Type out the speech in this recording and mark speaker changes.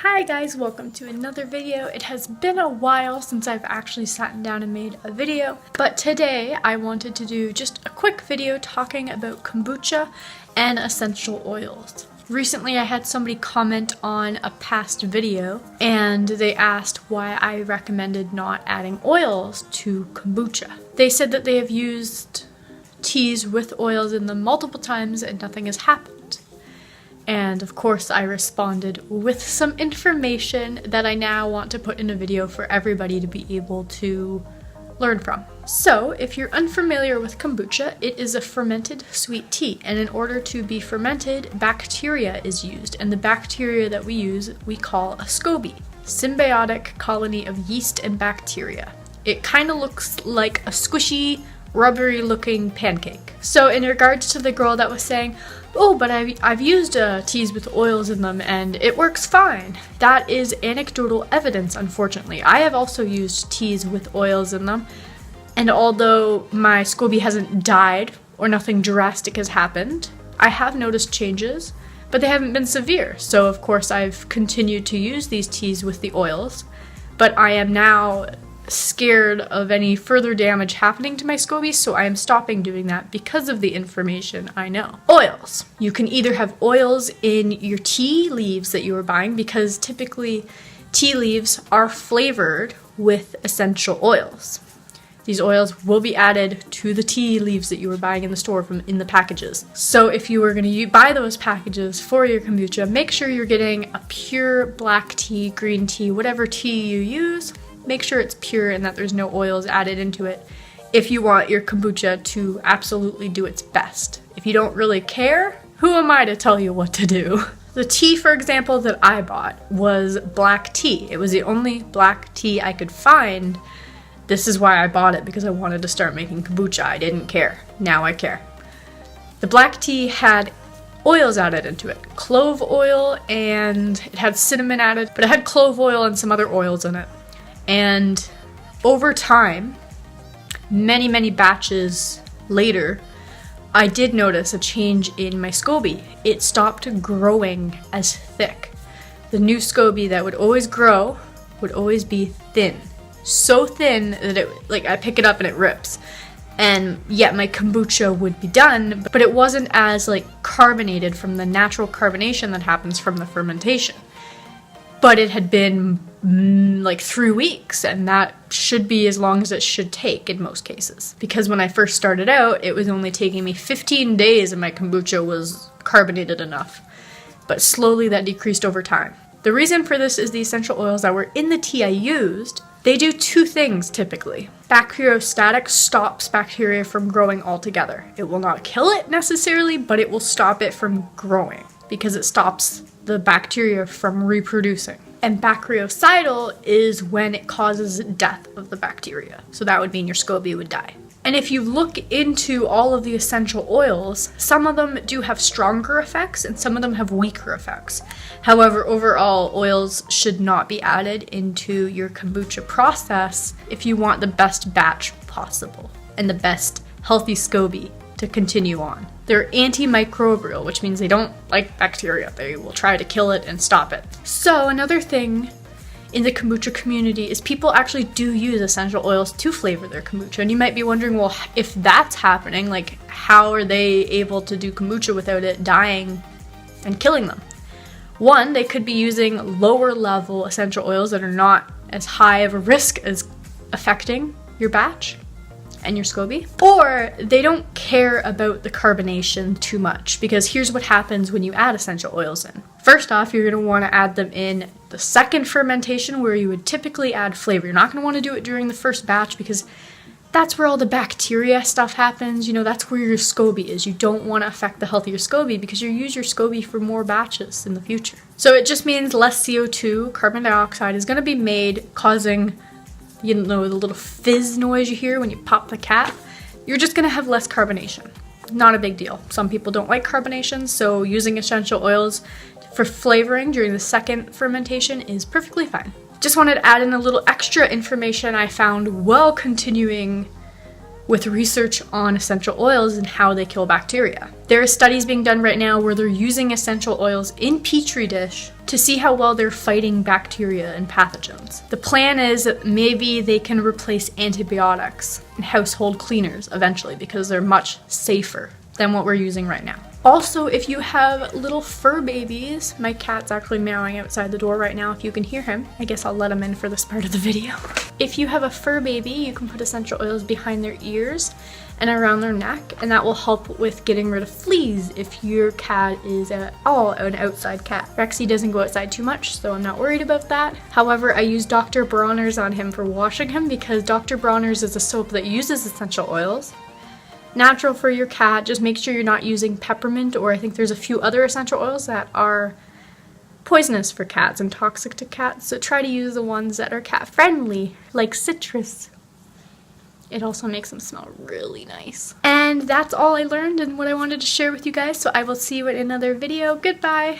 Speaker 1: Hi guys, welcome to another video. It has been a while since I've actually sat down and made a video, but today I wanted to do just a quick video talking about kombucha and essential oils. Recently I had somebody comment on a past video and they asked why I recommended not adding oils to kombucha. They said that they have used teas with oils in them multiple times and nothing has happened. And of course I responded with some information that I now want to put in a video for everybody to be able to learn from. So if you're unfamiliar with kombucha, it is a fermented sweet tea, and in order to be fermented, bacteria is used, and the bacteria that we use we call a SCOBY, symbiotic colony of yeast and bacteria. It kind of looks like a squishy, rubbery looking pancake. So in regards to the girl that was saying, oh, but I've used teas with oils in them and it works fine. That is anecdotal evidence, unfortunately. I have also used teas with oils in them, and although my SCOBY hasn't died or nothing drastic has happened, I have noticed changes, but they haven't been severe. So of course I've continued to use these teas with the oils, but I am now scared of any further damage happening to my SCOBY, so I am stopping doing that because of the information I know. Oils. You can either have oils in your tea leaves that you are buying, because typically tea leaves are flavored with essential oils. These oils will be added to the tea leaves that you are buying in the store from in the packages. So if you are going to buy those packages for your kombucha, make sure you're getting a pure black tea, green tea, whatever tea you use. Make sure it's pure and that there's no oils added into it if you want your kombucha to absolutely do its best. If you don't really care, who am I to tell you what to do? The tea, for example, that I bought was black tea. It was the only black tea I could find. This is why I bought it, because I wanted to start making kombucha. I didn't care. Now I care. The black tea had oils added into it. Clove oil, and it had cinnamon added, but it had clove oil and some other oils in it. And over time, many batches later, I did notice a change in my SCOBY. It stopped growing as thick. The new SCOBY that would always grow would always be thin. So thin that I pick it up and it rips. And yet my kombucha would be done, but it wasn't as carbonated from the natural carbonation that happens from the fermentation. But it had been 3 weeks, and that should be as long as it should take in most cases. Because when I first started out, it was only taking me 15 days and my kombucha was carbonated enough. But slowly that decreased over time. The reason for this is the essential oils that were in the tea I used, they do two things typically. Bacteriostatic stops bacteria from growing altogether. It will not kill it necessarily, but it will stop it from growing because it stops the bacteria from reproducing. And bactericidal is when it causes death of the bacteria. So that would mean your SCOBY would die. And if you look into all of the essential oils, some of them do have stronger effects and some of them have weaker effects. However, overall, oils should not be added into your kombucha process if you want the best batch possible and the best healthy SCOBY to continue on. They're antimicrobial, which means they don't like bacteria. They will try to kill it and stop it. So another thing in the kombucha community is people actually do use essential oils to flavor their kombucha. And you might be wondering, well, if that's happening, how are they able to do kombucha without it dying and killing them? One, they could be using lower level essential oils that are not as high of a risk as affecting your batch and your SCOBY, or they don't care about the carbonation too much, because here's what happens when you add essential oils in. First off, you're going to want to add them in the second fermentation where you would typically add flavor. You're not going to want to do it during the first batch because that's where all the bacteria stuff happens. That's where your SCOBY is. You don't want to affect the health of your SCOBY because you use your SCOBY for more batches in the future. So it just means less CO2, carbon dioxide, is going to be made, causing the little fizz noise you hear when you pop the cap. You're just going to have less carbonation. Not a big deal. Some people don't like carbonation, so using essential oils for flavoring during the second fermentation is perfectly fine. Just wanted to add in a little extra information I found while continuing with research on essential oils and how they kill bacteria. There are studies being done right now where they're using essential oils in petri dish to see how well they're fighting bacteria and pathogens. The plan is that maybe they can replace antibiotics and household cleaners eventually because they're much safer than what we're using right now. Also, if you have little fur babies, my cat's actually meowing outside the door right now if you can hear him. I guess I'll let him in for this part of the video. If you have a fur baby, you can put essential oils behind their ears and around their neck, and that will help with getting rid of fleas if your cat is at all an outside cat. Rexy doesn't go outside too much, so I'm not worried about that. However, I use Dr. Bronner's on him for washing him because Dr. Bronner's is a soap that uses essential oils. Natural for your cat, just make sure you're not using peppermint, or I think there's a few other essential oils that are poisonous for cats and toxic to cats, so try to use the ones that are cat friendly, like citrus. It also makes them smell really nice. And that's all I learned and what I wanted to share with you guys, so I will see you in another video. Goodbye!